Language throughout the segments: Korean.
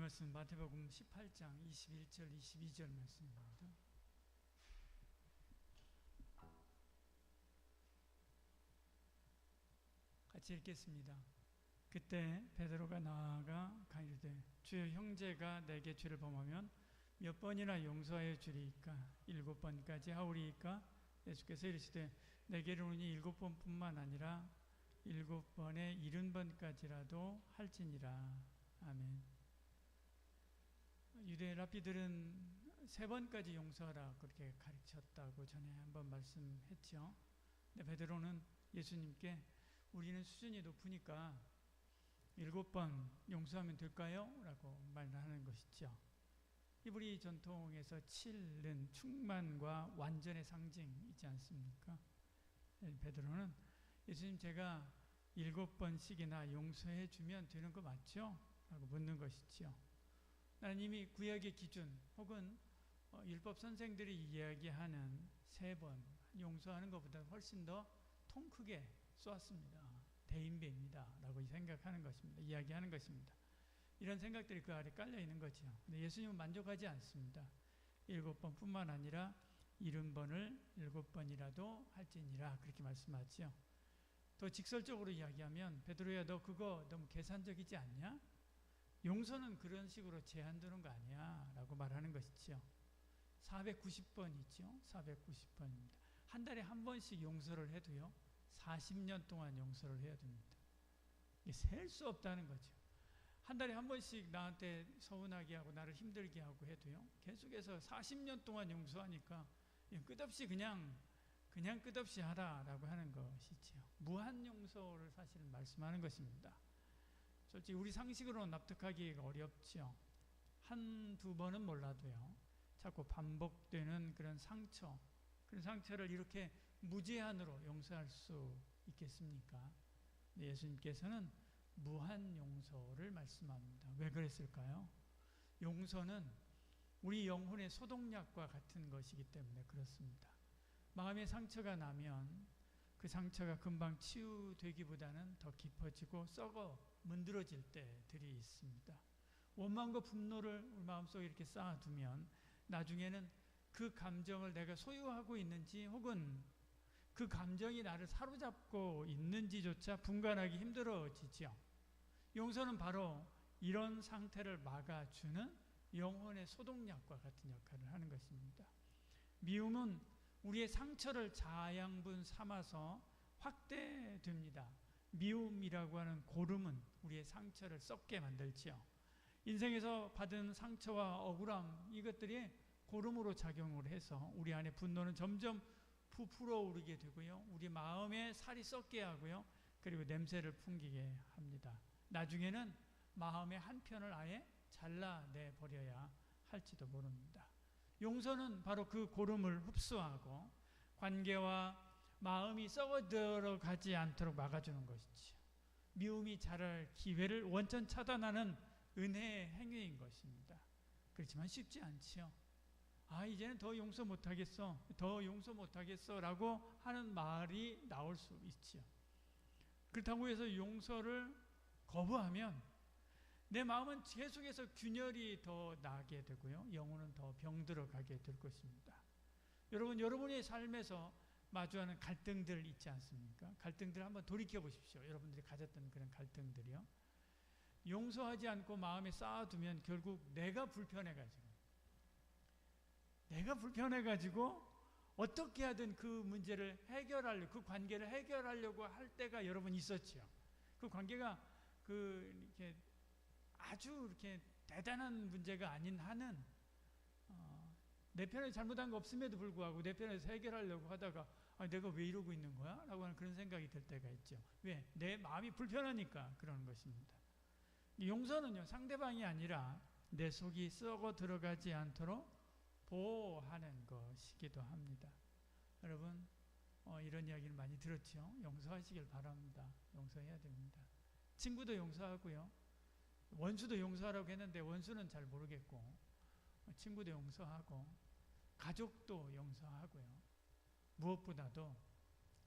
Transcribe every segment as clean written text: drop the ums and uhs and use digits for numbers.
말씀 마태복음 18장 21절 22절 말씀입니다. 같이 읽겠습니다. 그때 베드로가 나아가 가이르되 주여, 형제가 내게 죄를 범하면 몇 번이나 용서하여 주리이까? 7번까지 하오리이까? 예수께서 이르시되 내게 이르노니 7번뿐만 아니라 7번에 70번까지라도 할지니라. 아멘. 유대 랍비들은 3번까지 용서하라 그렇게 가르쳤다고 전에 한번 말씀했죠. 근데 베드로는 예수님께 우리는 수준이 높으니까 7번 용서하면 될까요? 라고 말하는 것이죠. 히브리 전통에서 7은 충만과 완전의 상징이지 않습니까? 베드로는 예수님, 제가 7번씩이나 용서해 주면 되는 거 맞죠? 라고 묻는 것이죠. 나는 이미 구약의 기준 혹은 율법 선생들이 이야기하는 3번 용서하는 것보다 훨씬 더 통 크게 쏘았습니다. 대인배입니다. 라고 생각하는 것입니다. 이야기하는 것입니다. 이런 생각들이 그 아래 깔려 있는 거죠. 근데 예수님은 만족하지 않습니다. 7번뿐만 아니라 70번을 7번이라도 할지니라 그렇게 말씀하죠. 더 직설적으로 이야기하면 베드로야, 너 그거 너무 계산적이지 않냐? 용서는 그런 식으로 제한 두는 거 아니야? 라고 말하는 것이죠. 490번이죠. 490번입니다. 한 달에 한 번씩 용서를 해도요 40년 동안 용서를 해야 됩니다. 이게 셀 수 없다는 거죠. 한 달에 한 번씩 나한테 서운하게 하고 나를 힘들게 하고 해도요 계속해서 40년 동안 용서하니까 끝없이 그냥 끝없이 하라라고 하는 것이죠. 무한 용서를 사실 말씀하는 것입니다. 솔직히 우리 상식으로 납득하기가 어렵죠. 1-2 번은 몰라도요 자꾸 반복되는 그런 상처를 이렇게 무제한으로 용서할 수 있겠습니까? 예수님께서는 무한 용서를 말씀합니다. 왜 그랬을까요? 용서는 우리 영혼의 소독약과 같은 것이기 때문에 그렇습니다. 마음의 상처가 나면 그 상처가 금방 치유되기보다는 더 깊어지고 썩어 문드러질 때들이 있습니다. 원망과 분노를 우리 마음속에 이렇게 쌓아두면 나중에는 그 감정을 내가 소유하고 있는지 혹은 그 감정이 나를 사로잡고 있는지조차 분간하기 힘들어지죠. 용서는 바로 이런 상태를 막아주는 영혼의 소독약과 같은 역할을 하는 것입니다. 미움은 우리의 상처를 자양분 삼아서 확대됩니다. 미움이라고 하는 고름은 우리의 상처를 썩게 만들지요. 인생에서 받은 상처와 억울함, 이것들이 고름으로 작용을 해서 우리 안에 분노는 점점 부풀어 오르게 되고요 우리 마음에 살이 썩게 하고요 그리고 냄새를 풍기게 합니다. 나중에는 마음의 한편을 아예 잘라내 버려야 할지도 모릅니다. 용서는 바로 그 고름을 흡수하고 관계와 마음이 썩어 들어가지 않도록 막아주는 것이죠. 미움이 자랄 기회를 원천 차단하는 은혜의 행위인 것입니다. 그렇지만 쉽지 않지요. 이제는 더 용서 못하겠어 라고 하는 말이 나올 수 있지요. 그렇다고 해서 용서를 거부하면 내 마음은 계속해서 균열이 더 나게 되고요 영혼은 더 병들어가게 될 것입니다. 여러분의 삶에서 마주하는 갈등들 있지 않습니까? 갈등들 한번 돌이켜 보십시오. 여러분들이 가졌던 그런 갈등들이요 용서하지 않고 마음에 쌓아두면 결국 내가 불편해가지고 어떻게 하든 그 문제를 해결하려고, 그 관계를 해결하려고 할 때가 여러분 있었죠. 그 관계가 이렇게 아주 이렇게 대단한 문제가 아닌 한은 내 편에 잘못한 거 없음에도 불구하고 내 편에서 해결하려고 하다가 내가 왜 이러고 있는 거야? 라고 하는 그런 생각이 들 때가 있죠. 왜? 내 마음이 불편하니까 그러는 것입니다. 용서는요 상대방이 아니라 내 속이 썩어 들어가지 않도록 보호하는 것이기도 합니다. 여러분 이런 이야기를 많이 들었죠. 용서하시길 바랍니다. 용서해야 됩니다. 친구도 용서하고요 원수도 용서하라고 했는데 원수는 잘 모르겠고 친구도 용서하고 가족도 용서하고요 무엇보다도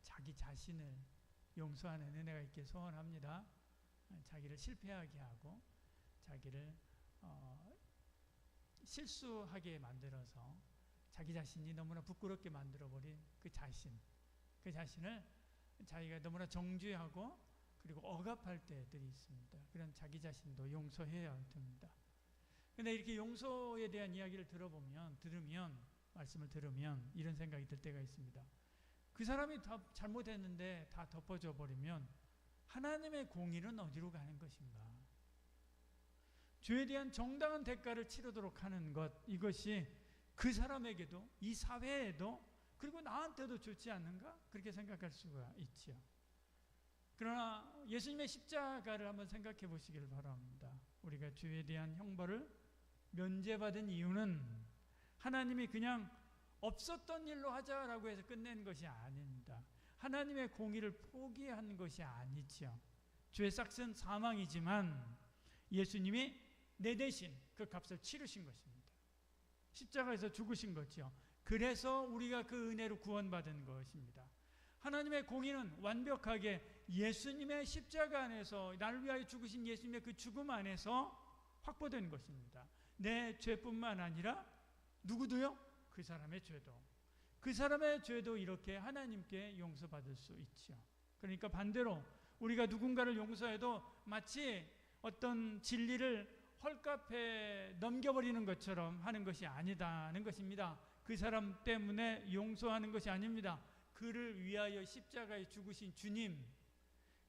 자기 자신을 용서하는 은혜가 있길 소원합니다. 자기를 실패하게 하고 자기를 실수하게 만들어서 자기 자신이 너무나 부끄럽게 만들어버린 그 자신을 자기가 너무나 정죄하고 그리고 억압할 때들이 있습니다. 그런 자기 자신도 용서해야 됩니다. 그런데 이렇게 용서에 대한 이야기를 말씀을 들으면 이런 생각이 들 때가 있습니다. 그 사람이 다 잘못했는데 다 덮어져 버리면 하나님의 공의는 어디로 가는 것인가? 죄에 대한 정당한 대가를 치르도록 하는 것, 이것이 그 사람에게도 이 사회에도 그리고 나한테도 좋지 않는가? 그렇게 생각할 수가 있죠. 그러나 예수님의 십자가를 한번 생각해 보시길 바랍니다. 우리가 죄에 대한 형벌을 면제받은 이유는 하나님이 그냥 없었던 일로 하자라고 해서 끝낸 것이 아닙니다. 하나님의 공의를 포기한 것이 아니죠. 죄의 삭은 사망이지만 예수님이 내 대신 그 값을 치르신 것입니다. 십자가에서 죽으신 거죠. 그래서 우리가 그 은혜로 구원받은 것입니다. 하나님의 공의는 완벽하게 예수님의 십자가 안에서, 나를 위하여 죽으신 예수님의 그 죽음 안에서 확보된 것입니다. 내 죄뿐만 아니라 누구도요? 그 사람의 죄도 이렇게 하나님께 용서받을 수 있죠. 그러니까 반대로 우리가 누군가를 용서해도 마치 어떤 진리를 헐값에 넘겨버리는 것처럼 하는 것이 아니다는 것입니다. 그 사람 때문에 용서하는 것이 아닙니다. 그를 위하여 십자가에 죽으신 주님,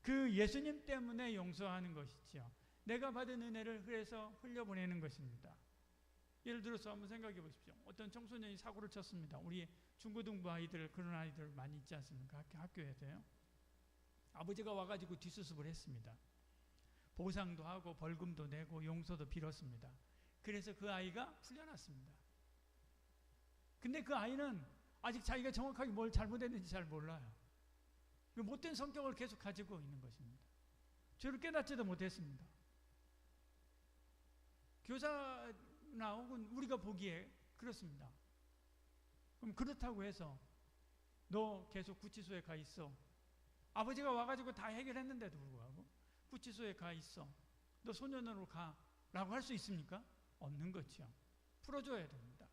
그 예수님 때문에 용서하는 것이죠. 내가 받은 은혜를 흘려보내는 것입니다. 예를 들어서 한번 생각해 보십시오. 어떤 청소년이 사고를 쳤습니다. 우리 중고등부 아이들, 그런 아이들 많이 있지 않습니까? 학교에서요. 아버지가 와가지고 뒷수습을 했습니다. 보상도 하고 벌금도 내고 용서도 빌었습니다. 그래서 그 아이가 풀려났습니다. 근데 그 아이는 아직 자기가 정확하게 뭘 잘못했는지 잘 몰라요. 못된 성격을 계속 가지고 있는 것입니다. 죄를 깨닫지도 못했습니다. 교사나 혹은 우리가 보기에 그렇습니다. 그럼 그렇다고 해서 너 계속 구치소에 가 있어. 아버지가 와가지고 다 해결했는데도 불구하고 구치소에 가 있어. 너 소년원으로 가. 라고 할 수 있습니까? 없는 거죠. 풀어줘야 됩니다.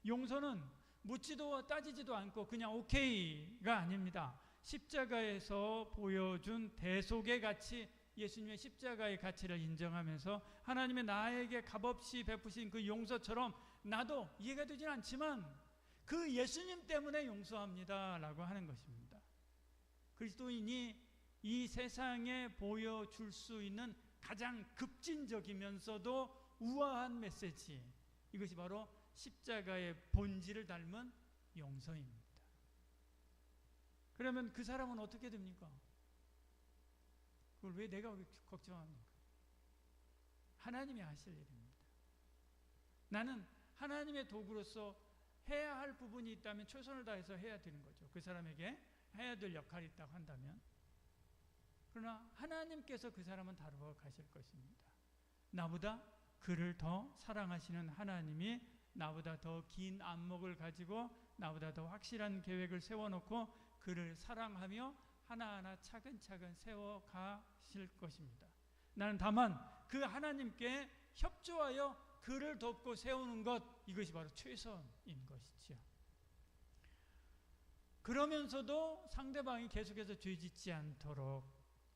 용서는 묻지도 따지지도 않고 그냥 오케이가 아닙니다. 십자가에서 보여준 대속의 가치, 예수님의 십자가의 가치를 인정하면서 하나님의 나에게 값없이 베푸신 그 용서처럼 나도 이해가 되진 않지만 그 예수님 때문에 용서합니다 라고 하는 것입니다. 그리스도인이 이 세상에 보여줄 수 있는 가장 급진적이면서도 우아한 메시지, 이것이 바로 십자가의 본질을 닮은 용서입니다. 그러면 그 사람은 어떻게 됩니까? 그걸 왜 내가 걱정합니까? 하나님이 하실 일입니다. 나는 하나님의 도구로서 해야 할 부분이 있다면 최선을 다해서 해야 되는 거죠. 그 사람에게 해야 될 역할이 있다고 한다면. 그러나 하나님께서 그 사람은 다루어 가실 것입니다. 나보다 그를 더 사랑하시는 하나님이 나보다 더 긴 안목을 가지고 나보다 더 확실한 계획을 세워놓고 그를 사랑하며 하나하나 차근차근 세워가실 것입니다. 나는 다만 그 하나님께 협조하여 그를 돕고 세우는 것, 이것이 바로 최선인 것이죠. 그러면서도 상대방이 계속해서 죄짓지 않도록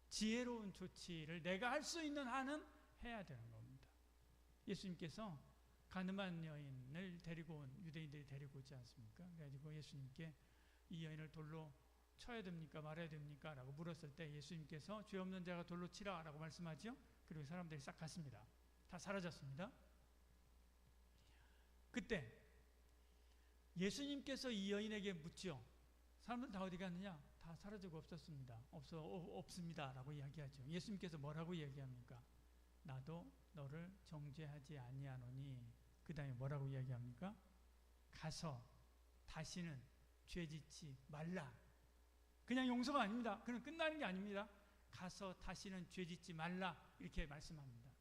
지혜로운 조치를 내가 할 수 있는 한은 해야 되는 겁니다. 예수님께서 가늠한 여인을 데리고 온, 유대인들이 데리고 오지 않습니까? 그래가지고 예수님께 이 여인을 돌로 쳐야 됩니까? 말아야 됩니까? 라고 물었을 때 예수님께서 죄 없는 자가 돌로 치라 라고 말씀하죠. 그리고 사람들이 싹 갔습니다. 다 사라졌습니다. 그때 예수님께서 이 여인에게 묻죠. 사람들 다 어디 갔느냐? 다 사라지고 없었습니다. 없습니다 라고 이야기하죠. 예수님께서 뭐라고 이야기합니까? 나도 너를 정죄하지 아니하노니. 그 다음에 뭐라고 이야기합니까? 가서 다시는 죄짓지 말라. 그냥 용서가 아닙니다. 그냥 끝나는 게 아닙니다. 가서 다시는 죄짓지 말라 이렇게 말씀합니다.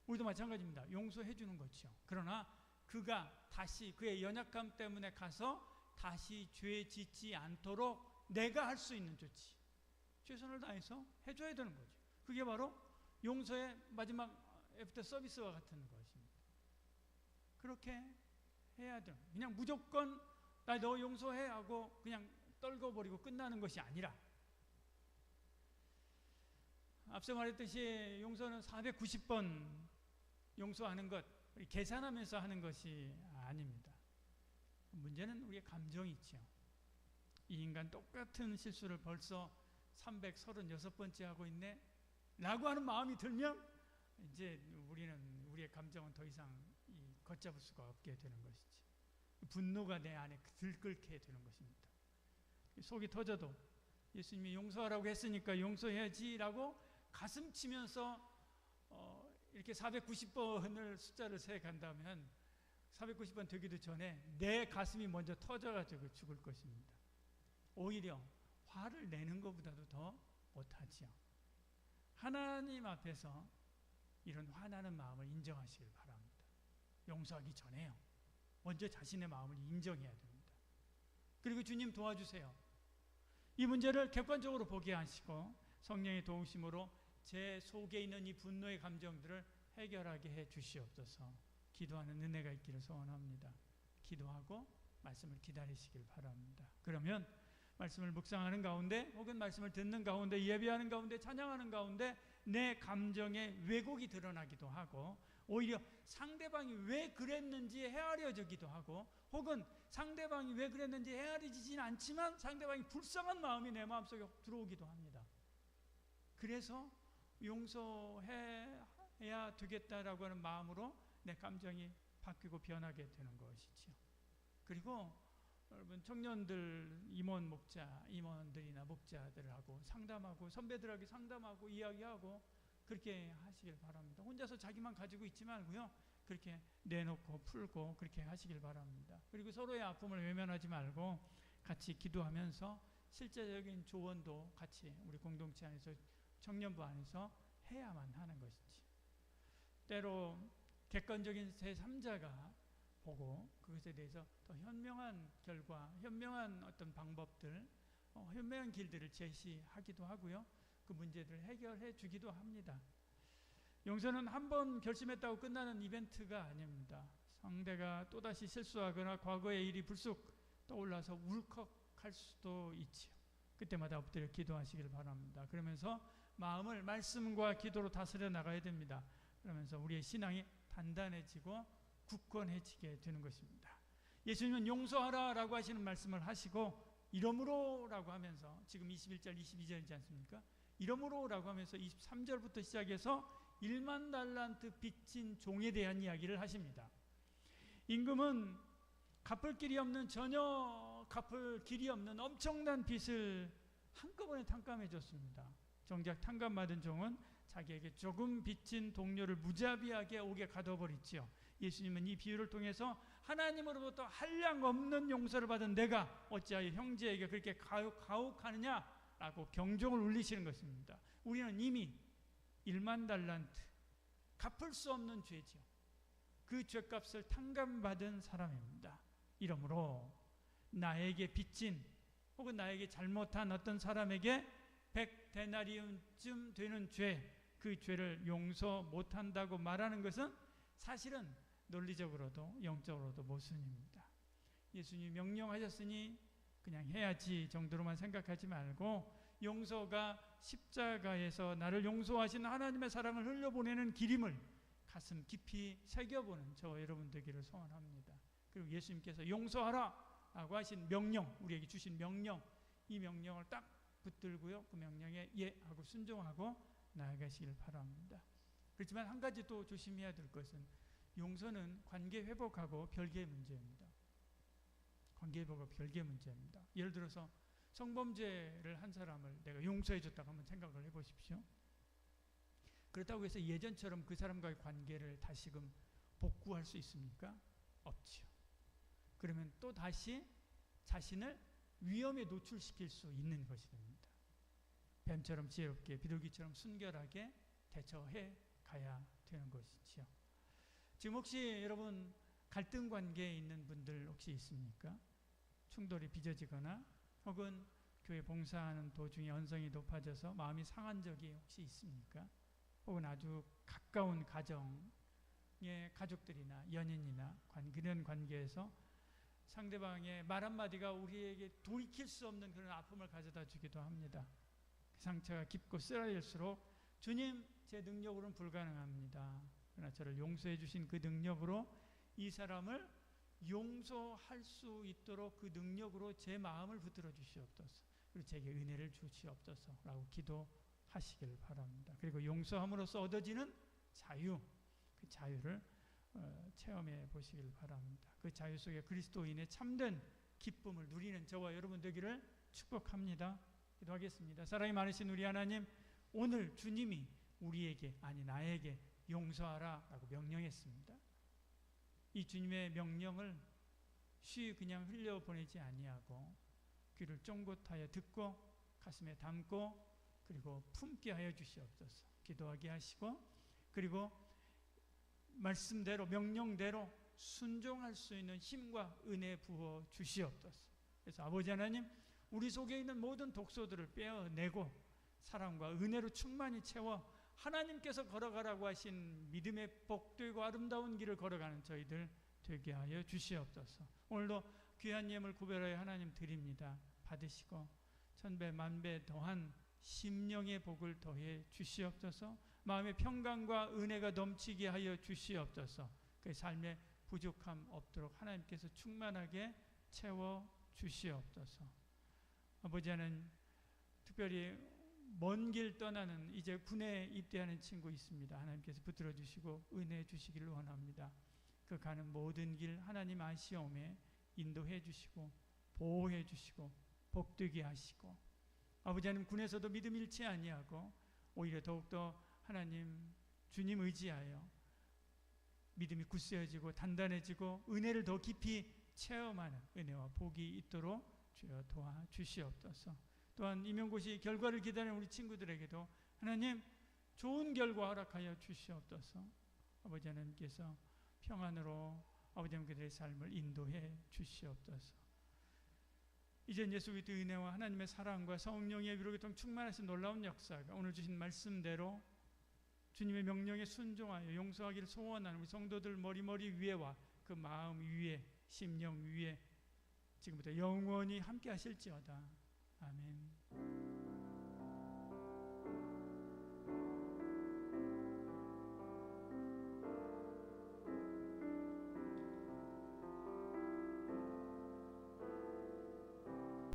우리도 마찬가지입니다. 용서해 주는 거죠. 그러나 그가 다시 그의 연약함 때문에 가서 다시 죄짓지 않도록 내가 할 수 있는 조치, 최선을 다해서 해줘야 되는 거죠. 그게 바로 용서의 마지막 애프터 서비스와 같은 것입니다. 그렇게 해야 돼요. 그냥 무조건 나 너 용서해 하고 그냥 떨궈버리고 끝나는 것이 아니라, 앞서 말했듯이 용서는 490번 용서하는 것, 계산하면서 하는 것이 아닙니다. 문제는 우리의 감정이 있죠. 이 인간 똑같은 실수를 벌써 336번째 하고 있네 라고 하는 마음이 들면 이제 우리의 감정은 더 이상 걷잡을 수가 없게 되는 것이지. 분노가 내 안에 들끓게 되는 것입니다. 속이 터져도 예수님이 용서하라고 했으니까 용서해야지 라고 가슴 치면서 이렇게 490번을 숫자를 세 간다면 490번 되기도 전에 내 가슴이 먼저 터져가지고 죽을 것입니다. 오히려 화를 내는 것보다도 더 못하지요. 하나님 앞에서 이런 화나는 마음을 인정하시길 바랍니다. 용서하기 전에요. 먼저 자신의 마음을 인정해야 됩니다. 그리고 주님 도와주세요. 이 문제를 객관적으로 보게 하시고 성령의 도우심으로 제 속에 있는 이 분노의 감정들을 해결하게 해 주시옵소서. 기도하는 은혜가 있기를 소원합니다. 기도하고 말씀을 기다리시길 바랍니다. 그러면 말씀을 묵상하는 가운데 혹은 말씀을 듣는 가운데 예배하는 가운데 찬양하는 가운데 내 감정의 왜곡이 드러나기도 하고 오히려 상대방이 왜 그랬는지 헤아려지기도 하고 혹은 상대방이 왜 그랬는지 헤아려지진 않지만 상대방이 불쌍한 마음이 내 마음속에 들어오기도 합니다. 그래서 용서해야 되겠다라고 하는 마음으로 내 감정이 바뀌고 변하게 되는 것이죠. 그리고 여러분 청년들 임원들이나 목자들하고 상담하고 선배들하고 상담하고 이야기하고 그렇게 하시길 바랍니다. 혼자서 자기만 가지고 있지 말고요. 그렇게 내놓고 풀고 그렇게 하시길 바랍니다. 그리고 서로의 아픔을 외면하지 말고 같이 기도하면서 실제적인 조언도 같이 우리 공동체 안에서 청년부 안에서 해야만 하는 것이지. 때로 객관적인 제3자가 보고 그것에 대해서 더 현명한 결과, 현명한 어떤 방법들, 현명한 길들을 제시하기도 하고요. 그 문제들을 해결해 주기도 합니다. 용서는 한 번 결심했다고 끝나는 이벤트가 아닙니다. 상대가 또다시 실수하거나 과거의 일이 불쑥 떠올라서 울컥할 수도 있지요. 그때마다 엎드려 기도하시길 바랍니다. 그러면서 마음을 말씀과 기도로 다스려 나가야 됩니다. 그러면서 우리의 신앙이 단단해지고 굳건해지게 되는 것입니다. 예수님은 용서하라 라고 하시는 말씀을 하시고 이러므로 라고 하면서 지금 21절 22절이지 않습니까? 이러므로 라고 하면서 23절부터 시작해서 1만 달란트 빚진 종에 대한 이야기를 하십니다. 임금은 갚을 길이 없는 전혀 갚을 길이 없는 엄청난 빚을 한꺼번에 탕감해 줬습니다. 정작 탕감받은 종은 자기에게 조금 빚진 동료를 무자비하게 옥에 가둬버리지요. 예수님은 이 비유를 통해서 하나님으로부터 한량 없는 용서를 받은 내가 어찌하여 형제에게 그렇게 가혹하느냐라고 경종을 울리시는 것입니다. 우리는 이미 1만 달란트 갚을 수 없는 죄지요. 그 죄값을 탕감받은 사람입니다. 이러므로 나에게 빚진 혹은 나에게 잘못한 어떤 사람에게 100데나리온쯤 되는 죄, 그 죄를 용서 못한다고 말하는 것은 사실은 논리적으로도 영적으로도 모순입니다. 예수님이 명령하셨으니 그냥 해야지 정도로만 생각하지 말고 용서가 십자가에서 나를 용서하신 하나님의 사랑을 흘려보내는 길임을 가슴 깊이 새겨보는 저와 여러분 되기를 소원합니다. 그리고 예수님께서 용서하라 라고 하신 명령, 우리에게 주신 명령, 이 명령을 딱 붙들고요. 그 명령에 예 하고 순종하고 나아가시길 바랍니다. 그렇지만 한 가지 또 조심해야 될 것은 용서는 관계 회복하고 별개의 문제입니다. 관계 회복하고 별개의 문제입니다. 예를 들어서 성범죄를 한 사람을 내가 용서해 줬다고 한번 생각을 해보십시오. 그렇다고 해서 예전처럼 그 사람과의 관계를 다시금 복구할 수 있습니까? 없지요. 그러면 또 다시 자신을 위험에 노출시킬 수 있는 것이 됩니다. 뱀처럼 지혜롭게 비둘기처럼 순결하게 대처해 가야 되는 것이지요. 지금 혹시 여러분 갈등 관계에 있는 분들 혹시 있습니까? 충돌이 빚어지거나 혹은 교회 봉사하는 도중에 언성이 높아져서 마음이 상한 적이 혹시 있습니까? 혹은 아주 가까운 가정의 가족들이나 연인이나 그런 관계에서 상대방의 말 한마디가 우리에게 돌이킬 수 없는 그런 아픔을 가져다 주기도 합니다. 그 상처가 깊고 쓰라릴수록 주님, 제 능력으로는 불가능합니다. 그러나 저를 용서해 주신 그 능력으로 이 사람을 용서할 수 있도록 그 능력으로 제 마음을 붙들어 주시옵소서. 그리고 제게 은혜를 주시옵소서 라고 기도하시길 바랍니다. 그리고 용서함으로써 얻어지는 자유, 그 자유를 체험해 보시길 바랍니다. 그 자유 속에 그리스도인의 참된 기쁨을 누리는 저와 여러분 되기를 축복합니다. 기도하겠습니다. 사랑이 많으신 우리 하나님, 오늘 주님이 우리에게, 아니 나에게 용서하라 라고 명령했습니다. 이 주님의 명령을 쉬 그냥 흘려보내지 아니하고 귀를 쫑긋하여 듣고 가슴에 담고 그리고 품게 하여 주시옵소서. 기도하게 하시고 그리고 말씀대로 명령대로 순종할 수 있는 힘과 은혜 부어 주시옵소서. 그래서 아버지 하나님, 우리 속에 있는 모든 독소들을 빼어내고 사랑과 은혜로 충만히 채워 하나님께서 걸어가라고 하신 믿음의 복되고 아름다운 길을 걸어가는 저희들 되게 하여 주시옵소서. 오늘도 귀한 예물 구별하여 하나님 드립니다. 받으시고 천배 만배 더한 심령의 복을 더해 주시옵소서. 마음의 평강과 은혜가 넘치게 하여 주시옵소서. 그 삶에 부족함 없도록 하나님께서 충만하게 채워 주시옵소서. 아버지 하나님, 특별히 먼 길 떠나는 이제 군에 입대하는 친구 있습니다. 하나님께서 붙들어 주시고 은혜 주시기를 원합니다. 그 가는 모든 길 하나님 아시오매 인도해 주시고 보호해 주시고 복되게 하시고, 아버지 하나님, 군에서도 믿음 잃지 아니하고 오히려 더욱더 하나님 주님 의지하여 믿음이 굳세어지고 단단해지고 은혜를 더 깊이 체험하는 은혜와 복이 있도록 주여 도와주시옵소서. 또한 임용고시 결과를 기다리는 우리 친구들에게도 하나님 좋은 결과 허락하여 주시옵소서. 아버지 하나님께서 평안으로 아버지 하나님 그들의 삶을 인도해 주시옵소서. 이젠 예수 그리스도의 은혜와 하나님의 사랑과 성령의 위로 교통 충만하신 놀라운 역사가 오늘 주신 말씀대로 주님의 명령에 순종하여 용서하기를 소원하는 우리 성도들 머리 위에와 그 마음 위에 심령 위에 지금부터 영원히 함께 하실지어다. 아멘.